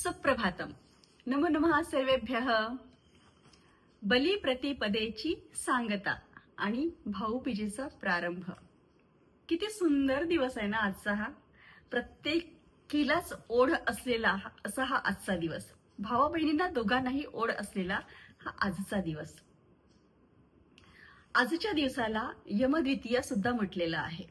सुप्रभातम. नमो नमः सर्वेभ्यः. बलिप्रतिपदेची सांगता आणि भाऊबीजेचा प्रारंभ. किती सुंदर दिवस आहे ना आजचा हा. प्रत्येकीलाच ओढ असलेला असा हा आजचा दिवस. भावा बहिणींना दोघांनाही ओढ असलेला हा आजचा दिवस. आजच्या दिवसाला यमद्वितीया सुद्धा म्हटलेलं आहे.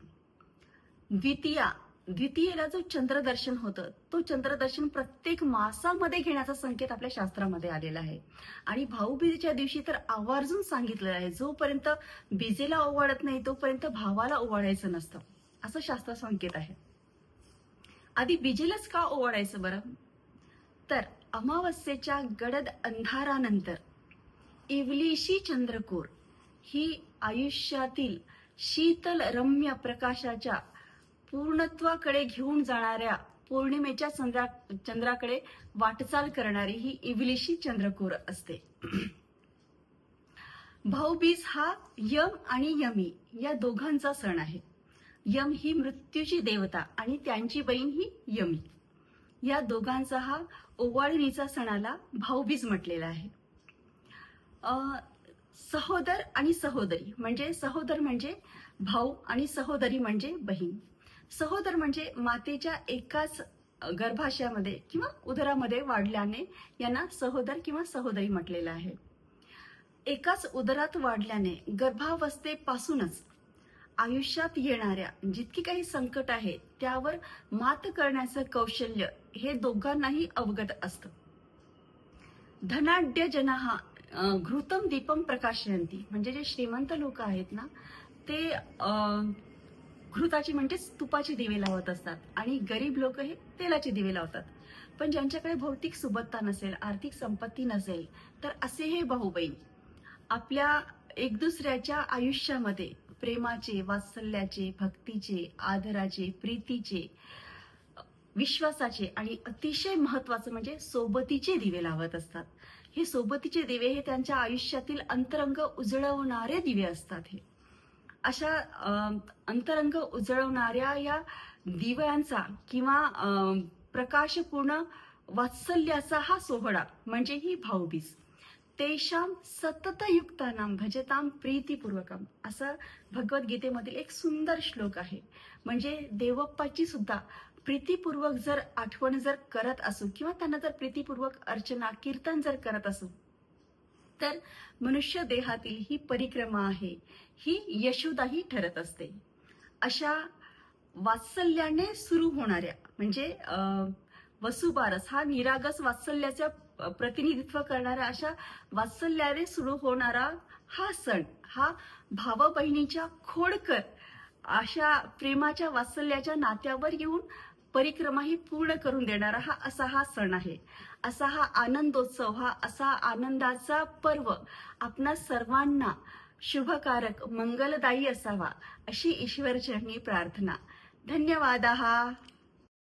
द्वितीयेला जो चंद्रदर्शन होतं, तो चंद्रदर्शन प्रत्येक मासामध्ये घेण्याचा संकेत आपल्या शास्त्रामध्ये आलेला आहे. आणि भाऊबीजेच्या दिवशी तर आवर्जून सांगितलेलं आहे, जोपर्यंत बीजेला ओवाळत नाही तोपर्यंत भावाला ओवाळायचं नसतं, असं शास्त्र संकेत आहे. आधी बीजेलाच का ओवाळायचं बरं? तर अमावस्येच्या गडद अंधारानंतर इवलीशी चंद्रकोर ही आयुष्यातील शीतल रम्य प्रकाशाच्या पूर्णत्वाकडे घेऊन जाणाऱ्या पौर्णिमेच्या चंद्राकडे वाटचाल करणारी ही इवलीशी चंद्रकोर असते. भाऊबीज हा यम आणि यमी या दोघांचा सण आहे. यम ही मृत्यूची देवता आणि त्यांची बहीण ही यमी. या दोघांचा हा ओवाळणीचा सणाला भाऊबीज म्हटलेला आहे. सहोदर आणि सहोदरी म्हणजे सहोदर म्हणजे भाऊ आणि सहोदरी म्हणजे बहीण. सहोदर म्हणजे मातेच्या एकाच गर्भाशयामध्ये किंवा उदरामध्ये वाढल्याने यांना सहोदर किंवा सहोदरी म्हटलेलं आहे. एकाच उदरात वाढल्याने गर्भावस्थेपासूनच आयुष्यात येणाऱ्या जितकी काही संकट आहे त्यावर मात करण्याचं कौशल्य हे दोघांनाही अवगत असतं. धनाढ्य जनाः घृतम दीपम प्रकाशयन्ति म्हणजे जे श्रीमंत लोक आहेत ना ते घृताची म्हणजे तुपाची दिवे लावत असतात आणि गरीब लोक हे तेलाचे दिवे लावतात. पण ज्यांच्याकडे भौतिक सुबत्ता नसेल, आर्थिक संपत्ती नसेल, तर असे हे भाऊ बहीण आपल्या एक दुसऱ्याच्या आयुष्यामध्ये प्रेमाचे, वात्सल्याचे, भक्तीचे, आदराचे, प्रीतीचे, विश्वासाचे आणि अतिशय महत्वाचं म्हणजे सोबतीचे दिवे लावत असतात. हे सोबतीचे दिवे हे त्यांच्या आयुष्यातील अंतरंग उजळवणारे दिवे असतात. हे अशा अंतरंग उजळवणाऱ्या या दिव्यांचा किंवा प्रकाशपूर्ण वात्सल्याचा हा सोहळा म्हणजे ही भाऊबीज. तेषाम सततयुक्तानाम भजताम प्रीतीपूर्वकम असं भगवद्गीतेमधील एक सुंदर श्लोक आहे. म्हणजे देवप्पाची सुद्धा प्रीतीपूर्वक जर आठवण जर करत असू किंवा त्यांना जर प्रीतीपूर्वक अर्चना कीर्तन जर करत असू तर मनुष्य देहातील ही परिक्रमा आहे ही यशोदाही ठरत असते. अशा वात्सल्याने सुरू होणाऱ्या म्हणजे वसुबारस हा निरागस वात्सल्याचा प्रतिनिधित्व करणाऱ्या अशा वात्सल्याने सुरू होणारा हा सण हा भाव बहिणीच्या खोडकर अशा प्रेमाच्या वात्सल्याच्या नात्यावर येऊन परिक्रमा ही पूर्ण करून देणारा हा सण आहे. असा हा आनंदोत्सव, हा असा आनंदाचा पर्व आपणा सर्वांना शुभकारक मंगलदायी असावा अशी ईश्वरचरणी प्रार्थना. धन्यवाद.